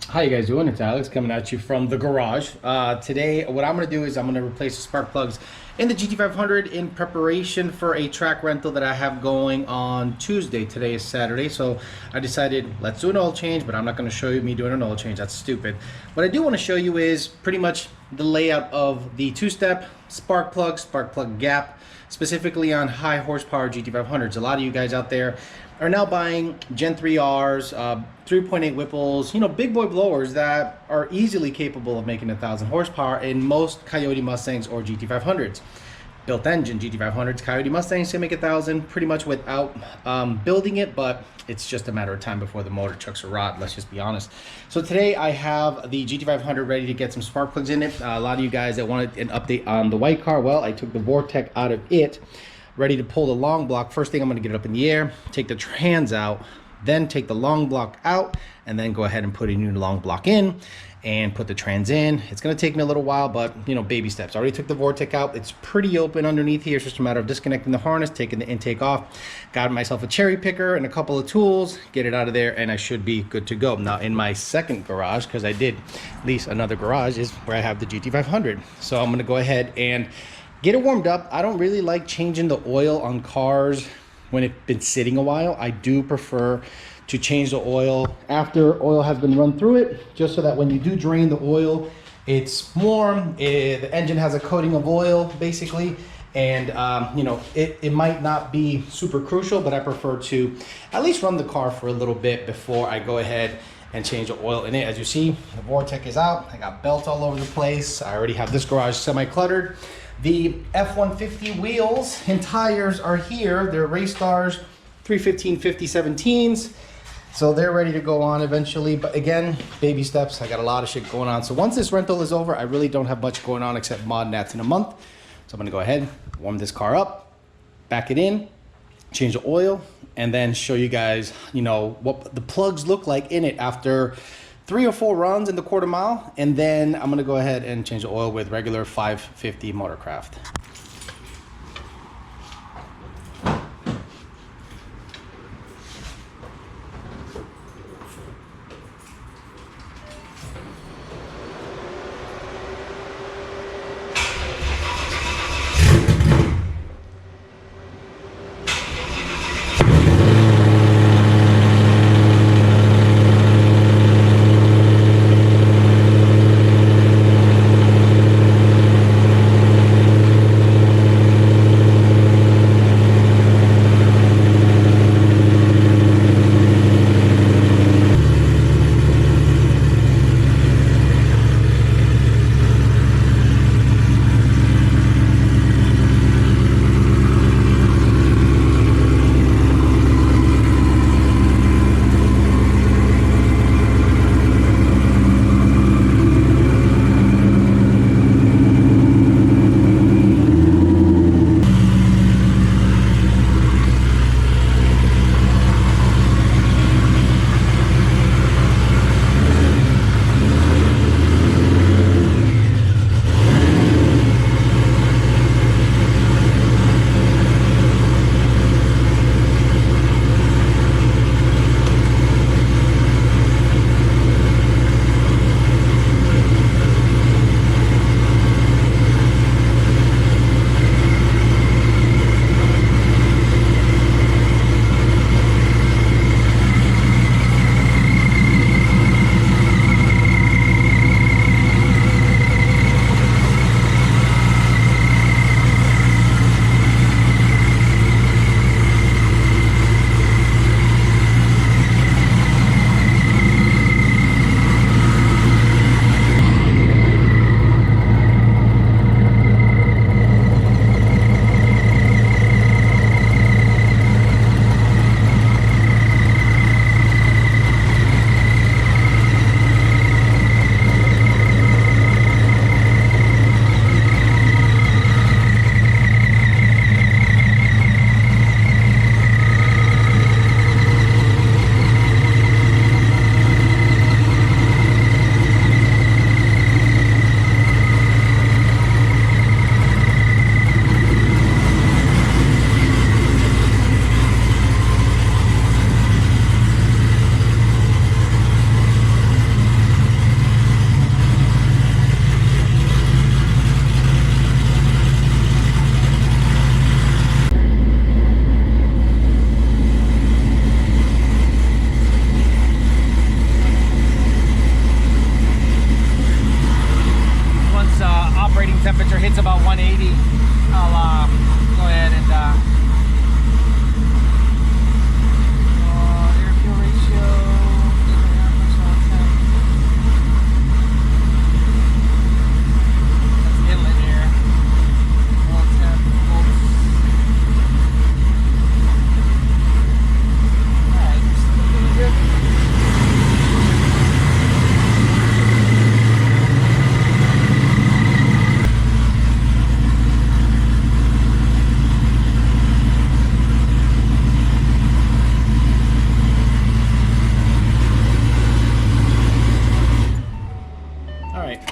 How you guys doing? It's Alex coming at you from the garage. Today, what I'm going to do is I'm going to replace the spark plugs in the GT500 in preparation for a track rental that I have going on Tuesday. Today is Saturday, so I decided let's do an oil change, but I'm not going to show you me doing an oil change. That's stupid. What I do want to show you is pretty much the layout of the two-step spark plug gap, specifically on high horsepower GT500s. A lot of you guys out there are now buying Gen 3Rs, 3.8 Whipples, big boy blowers that are easily capable of making 1,000 horsepower in most Coyote Mustangs or GT500s. Built engine GT500s, Coyote Mustangs can make 1,000 pretty much without building it, but it's just a matter of time before the motor chucks a rod, let's just be honest. So today I have the GT500 ready to get some spark plugs in it. A lot of you guys that wanted an update on the white car, well, I took the Vortec out of it, ready to pull the long block. First thing, I'm going to get it up in the air, take the trans out, then take the long block out, and then go ahead and put a new long block in and put the trans in. It's going to take me a little while, but baby steps. I already took the Vortec out. It's pretty open underneath here. It's just a matter of disconnecting the harness, taking the intake off. Got myself a cherry picker and a couple of tools, get it out of there, and I should be good to go. Now in my second garage, because I did lease another garage, is where I have the GT500. So I'm going to go ahead and get it warmed up. I don't really like changing the oil on cars when it's been sitting a while. I do prefer to change the oil after oil has been run through it, just so that when you do drain the oil, it's warm, the engine has a coating of oil basically, and it might not be super crucial, but I prefer to at least run the car for a little bit before I go ahead and change the oil in it. As you see, the Vortec is out. I got belts all over the place. I already have this garage semi-cluttered. The F-150 wheels and tires are here. They're Raystars 315 5017s. So they're ready to go on eventually. But again, baby steps. I got a lot of shit going on. So once this rental is over, I really don't have much going on except mod nats in a month. So I'm gonna go ahead, warm this car up, back it in, change the oil, and then show you guys, what the plugs look like in it after 3 or 4 runs in the quarter mile. And then I'm gonna go ahead and change the oil with regular 550 Motorcraft.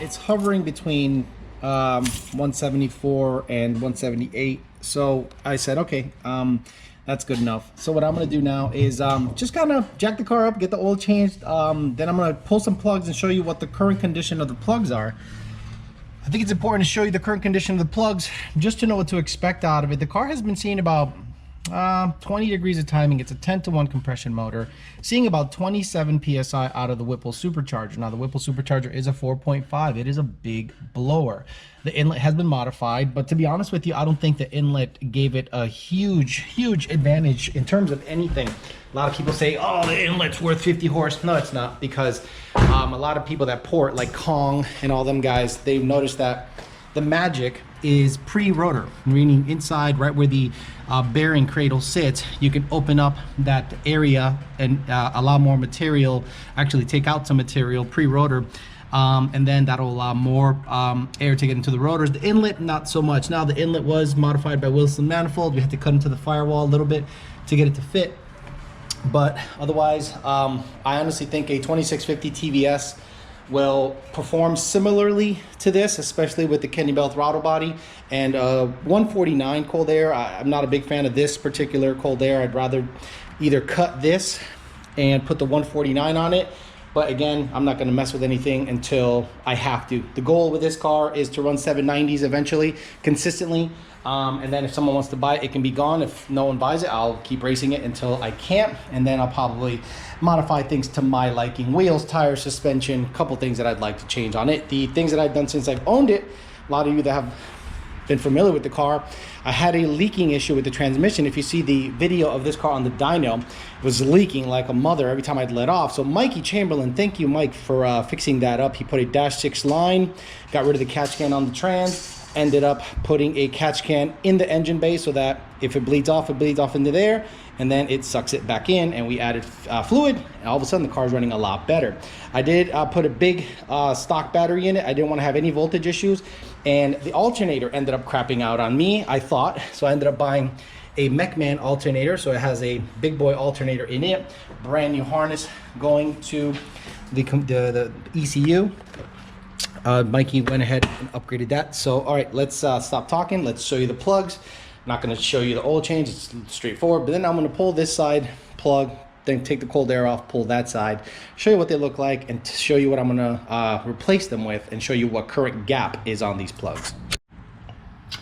it's hovering between 174 and 178. So I said, okay, that's good enough. So what I'm gonna do now is just kind of jack the car up, get the oil changed. Then I'm gonna pull some plugs and show you what the current condition of the plugs are. I think it's important to show you the current condition of the plugs just to know what to expect out of it. The car has been seeing about 20 degrees of timing. It's a 10-to-1 compression motor, seeing about 27 psi out of the Whipple supercharger. Now the Whipple supercharger is a 4.5. It is a big blower. The inlet has been modified, but to be honest with you, I don't think the inlet gave it a huge advantage in terms of anything. A lot of people say, oh, the inlet's worth 50 horse. No, it's not, because a lot of people that port, like Kong and all them guys, they've noticed that the magic is pre-rotor, meaning inside, right where the bearing cradle sits, you can open up that area and allow more material, actually take out some material pre-rotor, and then that'll allow more air to get into the rotors. The inlet, not so much. Now the inlet was modified by Wilson Manifold. We had to cut into the firewall a little bit to get it to fit, but otherwise, I honestly think a 2650 TVS will perform similarly to this, especially with the Kenny Bell throttle body and 149 cold air. I'm not a big fan of this particular cold air. I'd rather either cut this and put the 149 on it, but again, I'm not going to mess with anything until I have to. The goal with this car is to run 790s eventually, consistently, and then if someone wants to buy it, it can be gone. If no one buys it, I'll keep racing it until I can't, and then I'll probably modify things to my liking. Wheels, tires, suspension, a couple things that I'd like to change on it. The things that I've done since I've owned it, a lot of you that have been familiar with the car, I had a leaking issue with the transmission. If you see the video of this car on the dyno, it was leaking like a mother every time I'd let off. So Mikey Chamberlain, thank you Mike for fixing that up. He put a -6 line, got rid of the catch can on the trans, ended up putting a catch can in the engine bay so that if it bleeds off into there, and then it sucks it back in, and we added fluid, and all of a sudden the car's running a lot better. I did put a big stock battery in it. I didn't want to have any voltage issues, and the alternator ended up crapping out on me, I thought. So I ended up buying a Mechman Alternator, so it has a big boy alternator in it, brand new harness going to the ECU. Mikey went ahead and upgraded that. So all right, let's stop talking, let's show you the plugs. I'm not going to show you the oil change, it's straightforward, but then I'm going to pull this side plug, then take the cold air off, pull that side, show you what they look like, and show you what I'm going to replace them with, and show you what current gap is on these plugs.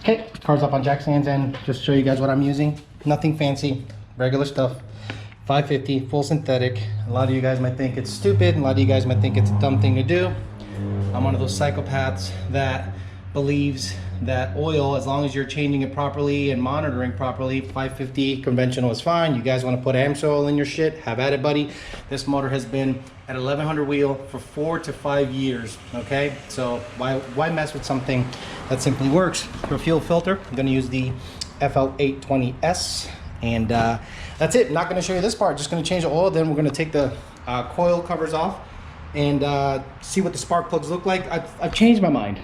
Okay, car's up on jack stands, and just show you guys what I'm using. Nothing fancy, regular stuff. 550 full synthetic. A lot of you guys might think it's stupid, a lot of you guys might think it's a dumb thing to do. I'm one of those psychopaths that believes that oil, as long as you're changing it properly and monitoring properly, 550 conventional is fine. You guys want to put AMSO oil in your shit, have at it, buddy. This motor has been at 1100 wheel for 4 to 5 years, okay? So why mess with something that simply works? For fuel filter, I'm going to use the FL820S, and that's it. I'm not going to show you this part, just going to change the oil, then we're going to take the coil covers off and see what the spark plugs look like. I've changed my mind.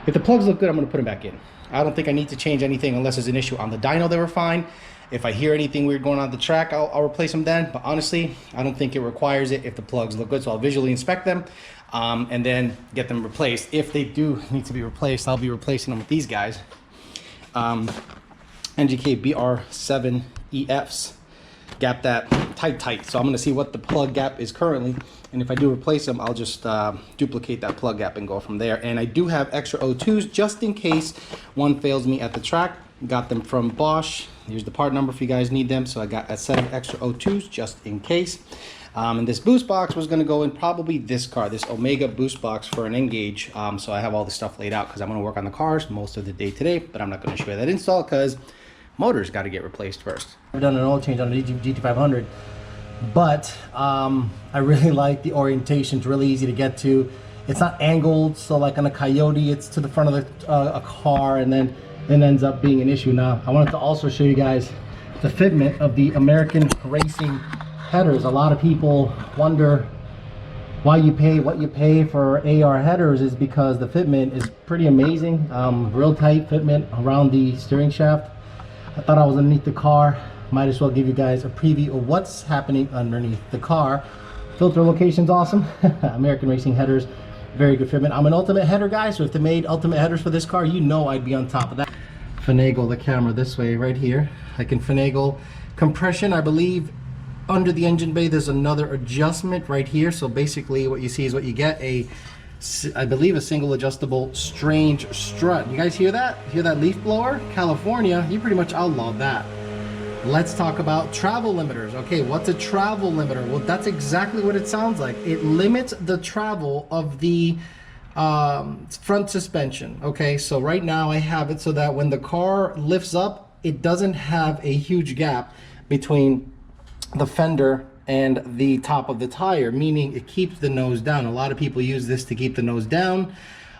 If the plugs look good, I'm going to put them back in. I don't think I need to change anything unless there's an issue. On the dyno, they were fine. If I hear anything weird going on the track, I'll replace them then. But honestly, I don't think it requires it if the plugs look good. So I'll visually inspect them and then get them replaced. If they do need to be replaced, I'll be replacing them with these guys. NGK BR7 EFs. Gap that tight. So I'm going to see what the plug gap is currently, and if I do replace them, I'll just duplicate that plug gap and go from there. And I do have extra O2s just in case one fails me at the track. Got them from Bosch. Here's the part number if you guys need them. So I got a set of extra O2s just in case. And this boost box was going to go in probably this car, this Omega boost box for an N-Gauge. So I have all the stuff laid out because I'm going to work on the cars most of the day today, but I'm not going to show you that install because motor's got to get replaced first. I've done an oil change on the GT500, but I really like the orientation. It's really easy to get to. It's not angled, so like on a Coyote, it's to the front of a car, and then it ends up being an issue. Now, I wanted to also show you guys the fitment of the American Racing headers. A lot of people wonder why you pay what you pay for AR headers is because the fitment is pretty amazing. Real tight fitment around the steering shaft. I thought I was underneath the car. Might as well give you guys a preview of what's happening underneath the car. Filter location's awesome. American Racing headers. Very good fitment. I'm an ultimate header guy, so if they made ultimate headers for this car, you know I'd be on top of that. Finagle the camera this way right here. I can finagle compression. I believe under the engine bay there's another adjustment right here. So basically what you see is what you get, I believe a single adjustable strange strut. You guys hear that? Hear that leaf blower? California, you pretty much outlawed that. Let's talk about travel limiters. Okay, what's a travel limiter? Well, that's exactly what it sounds like. It limits the travel of the front suspension. Okay, so right now I have it so that when the car lifts up, it doesn't have a huge gap between the fender and the top of the tire, meaning it keeps the nose down. A lot of people use this to keep the nose down.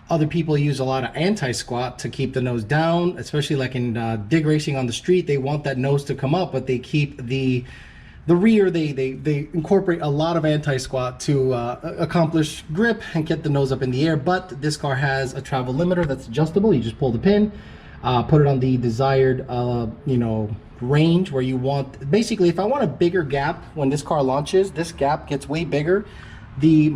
Other people use a lot of anti-squat to keep the nose down, especially like in dig racing on the street. They want that nose to come up, but they keep the rear, they incorporate a lot of anti-squat to accomplish grip and get the nose up in the air. But this car has a travel limiter that's adjustable. You just pull the pin, put it on the desired you know, range where you want. Basically, if I want a bigger gap when this car launches, this gap gets way bigger the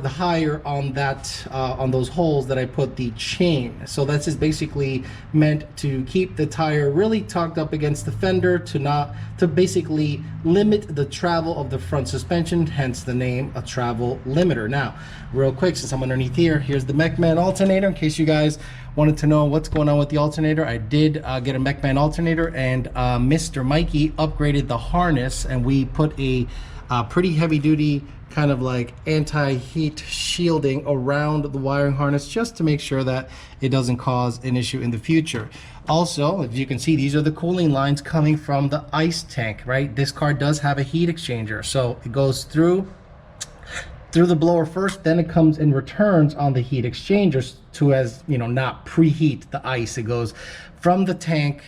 higher on that on those holes that I put the chain. So that's just basically meant to keep the tire really tucked up against the fender, to basically limit the travel of the front suspension, hence the name, a travel limiter. Now real quick, since I'm underneath here, here's the Mechman Alternator. In case you guys wanted to know what's going on with the alternator, I did get a Mechman Alternator, and Mr. Mikey upgraded the harness, and we put a pretty heavy duty kind of like anti-heat shielding around the wiring harness, just to make sure that it doesn't cause an issue in the future. Also, as you can see, these are the cooling lines coming from the ice tank, right? This car does have a heat exchanger, so it goes through the blower first, then it comes and returns on the heat exchangers to, as you know, not preheat the ice. It goes from the tank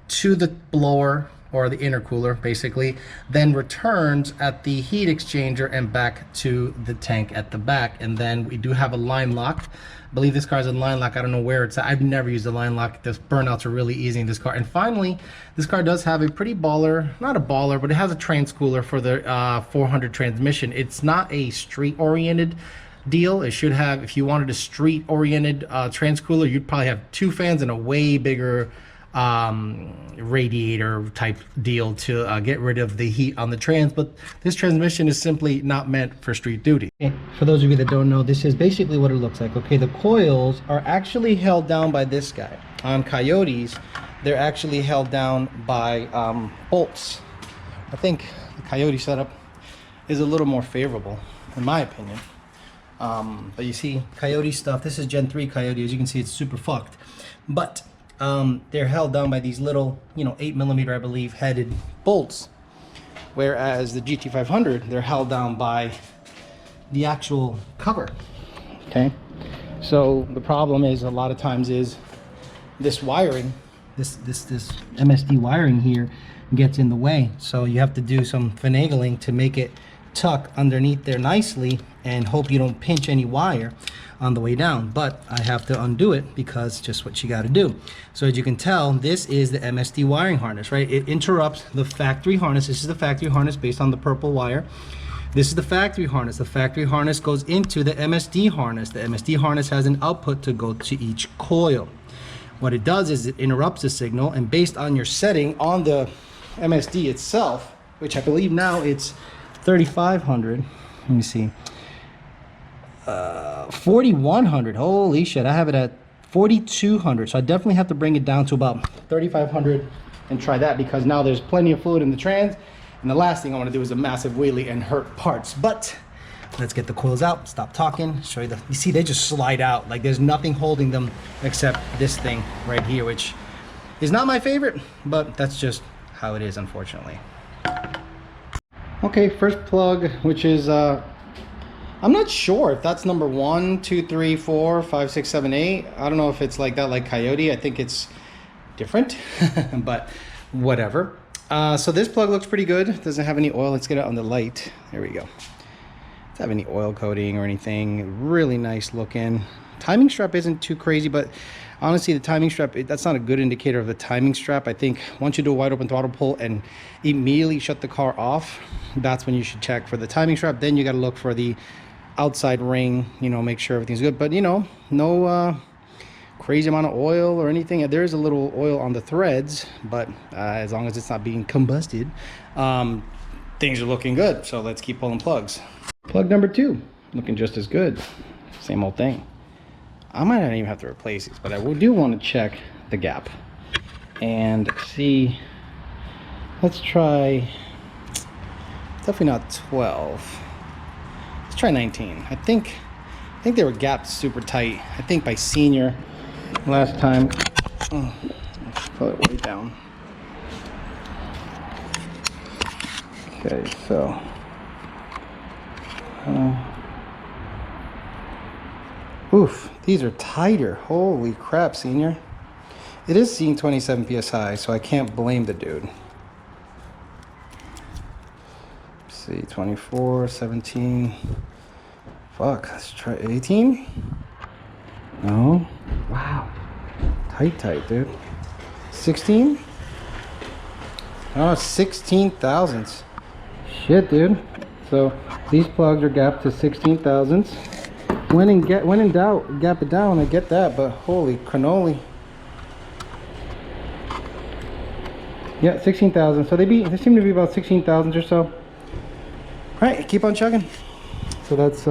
to the blower, or the intercooler basically, then returns at the heat exchanger and back to the tank at the back. And then we do have a line lock. I believe this car has a line lock. I don't know where it's at. I've never used a line lock. Those burnouts are really easy in this car. And finally, this car does have a pretty baller, not a baller, but it has a transcooler for the 400 transmission. It's not a street oriented deal. It should have, if you wanted a street oriented transcooler, you'd probably have two fans and a way bigger radiator type deal to get rid of the heat on the trans. But this transmission is simply not meant for street duty. Okay. For those of you that don't know, this is basically what it looks like. Okay, the coils are actually held down by this guy. On Coyotes, they're actually held down by bolts. I think the Coyote setup is a little more favorable in my opinion. But you see, Coyote stuff, this is Gen 3 Coyote. As you can see, it's super fucked. But they're held down by these little, 8mm, I believe, headed bolts. Whereas the GT500, they're held down by the actual cover. Okay, so the problem is a lot of times is this wiring, this MSD wiring here gets in the way. So you have to do some finagling to make it tuck underneath there nicely and hope you don't pinch any wire on the way down. But I have to undo it because just what you got to do. So as you can tell, this is the MSD wiring harness, right? It interrupts the factory harness. This is the factory harness based on the purple wire. This is the factory harness. The factory harness goes into the MSD harness. The MSD harness has an output to go to each coil. What it does is it interrupts the signal, and based on your setting on the MSD itself, which I believe now it's 3500, let me see, 4100, holy shit, I have it at 4200, so I definitely have to bring it down to about 3500 and try that, because now there's plenty of fluid in the trans, and the last thing I want to do is a massive wheelie and hurt parts. But let's get the coils out, stop talking, show you you see they just slide out, like there's nothing holding them except this thing right here, which is not my favorite, but that's just how it is, unfortunately. Okay, first plug, which is I'm not sure if that's number 1, 2, 3, 4, 5, 6, 7, 8. I don't know if it's like that like Coyote. I think it's different, but whatever. So this plug looks pretty good. It doesn't have any oil. Let's get it on the light. There we go. Doesn't have any oil coating or anything. Really nice looking. Timing strap isn't too crazy, but honestly, the timing strap, that's not a good indicator of the timing strap. I think once you do a wide open throttle pull and immediately shut the car off, that's when you should check for the timing strap. Then you got to look for the outside ring, you know, make sure everything's good. But you know, no crazy amount of oil or anything. There is a little oil on the threads, but as long as it's not being combusted, things are looking good. So let's keep pulling plugs. Plug number 2, looking just as good. Same old thing. I might not even have to replace these, but I do want to check the gap and see. Let's try, definitely not 12. Let's try 19. I think they were gapped super tight. I think by senior last time. Oh, let's pull it way down. Okay, so oof, these are tighter. Holy crap, senior. It is seeing 27 psi, so I can't blame the dude. Let's see, 24, 17. Fuck, let's try 18. No. Wow. Tight, dude. 16. Oh, 16 thousandths. Shit, dude. So these plugs are gapped to 16 thousandths. When in doubt, gap it down. I get that, but holy cannoli. Yeah, 16,000. So they seem to be about 16 thousandths or so. All right, keep on chugging. So that's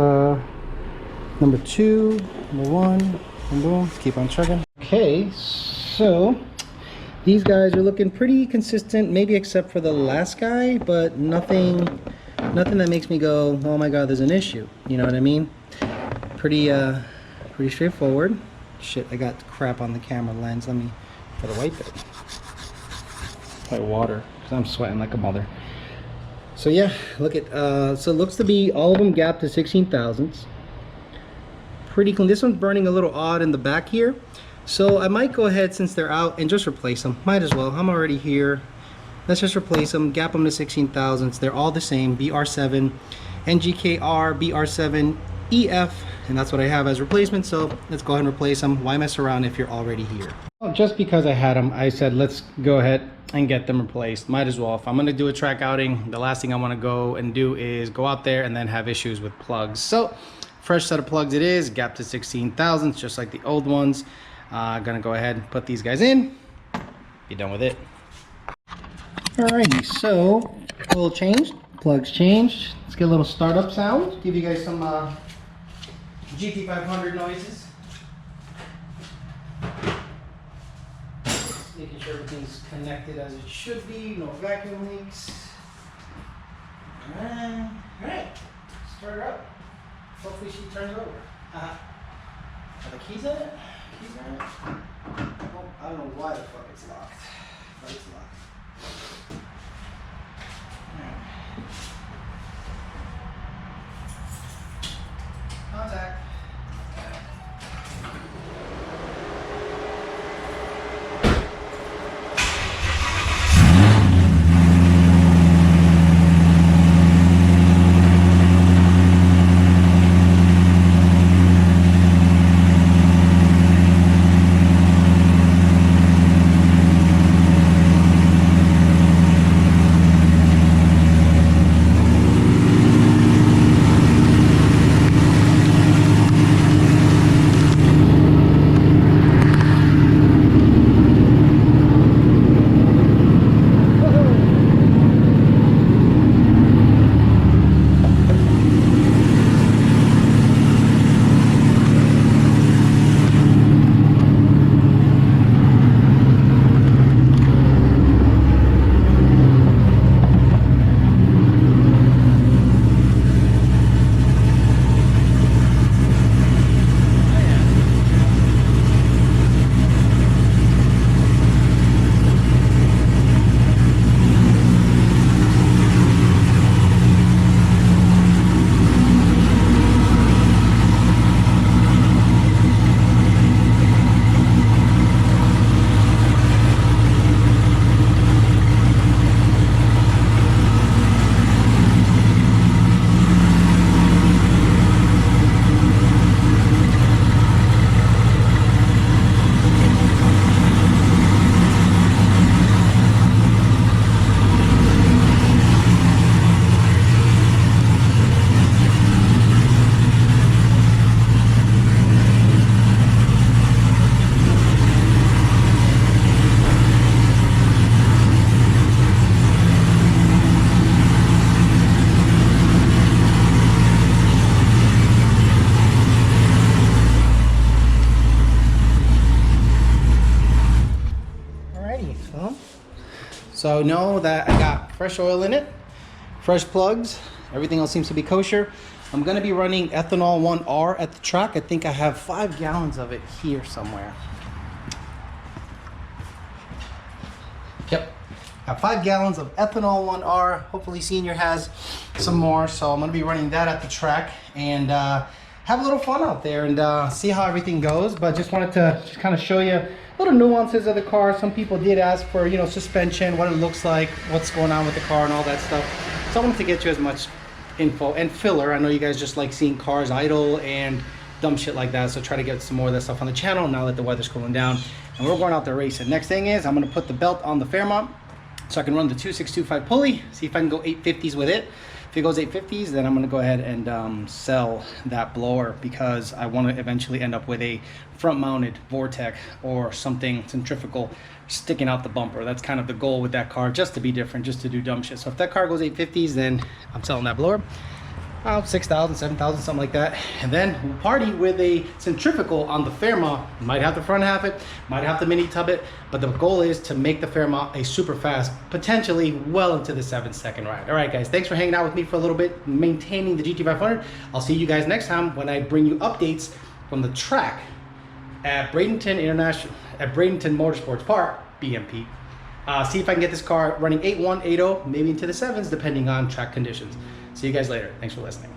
number 2, number 1, and boom, keep on chugging. Okay, so these guys are looking pretty consistent, maybe except for the last guy, but nothing that makes me go, oh my god, there's an issue. You know what I mean? Pretty straightforward. Shit, I got crap on the camera lens. Let me try to wipe it. Like water, because I'm sweating like a mother. So yeah, look at so it looks to be all of them gapped to 16 thousandths. Pretty clean. This one's burning a little odd in the back here, so I might go ahead, since they're out, and just replace them. Might as well. I'm already here. Let's just replace them, gap them to 16 thousandths. They're all the same, BR7, NGKR, BR7, EF, and that's what I have as replacement. So let's go ahead and replace them. Why mess around if you're already here? Well, just because I had them, I said let's go ahead and get them replaced. Might as well. If I'm going to do a track outing, the last thing I want to go and do is go out there and then have issues with plugs. So fresh set of plugs it is, gap to 16 thousandths, just like the old ones. Gonna go ahead and put these guys in, be done with it. Alrighty, so oil changed, plugs changed. Let's get a little startup sound, give you guys some GT500 noises. Making sure everything's connected as it should be, no vacuum leaks. Alright, start her up. Hopefully she turns over. Are the keys in it? Keys in it? Oh, I don't know why the fuck it's locked, but it's locked. Contact. So know that I got fresh oil in it, fresh plugs, everything else seems to be kosher. I'm gonna be running ethanol 1R at the track. I think I have 5 gallons of it here somewhere. Yep, got 5 gallons of ethanol 1R. Hopefully Senior has some more. So I'm gonna be running that at the track and have a little fun out there and see how everything goes. But just wanted to just kind of show you little nuances of the car. Some people did ask for, you know, suspension, what it looks like, what's going on with the car and all that stuff. So I wanted to get you as much info and filler. I know you guys just like seeing cars idle and dumb shit like that, so try to get some more of that stuff on the channel now that the weather's cooling down and we're going out there racing. Next thing is I'm going to put the belt on the Fairmont so I can run the 2625 pulley, see if I can go 850s with it. If it goes 850s, then I'm going to go ahead and sell that blower, because I want to eventually end up with a front mounted Vortec or something centrifugal sticking out the bumper. That's kind of the goal with that car, just to be different, just to do dumb shit. So if that car goes 850s, then I'm selling that blower. 6,000, 7,000, something like that. And then we'll party with a centrifugal on the Fairmont. Might have to front half it, might have to mini tub it, but the goal is to make the Fairmont a super fast, potentially well into the 7-second ride. All right, guys, thanks for hanging out with me for a little bit, maintaining the GT500. I'll see you guys next time when I bring you updates from the track at Bradenton Motorsports Park, BMP. See if I can get this car running 8.1, 8.0, maybe into the 7s, depending on track conditions. See you guys later. Thanks for listening.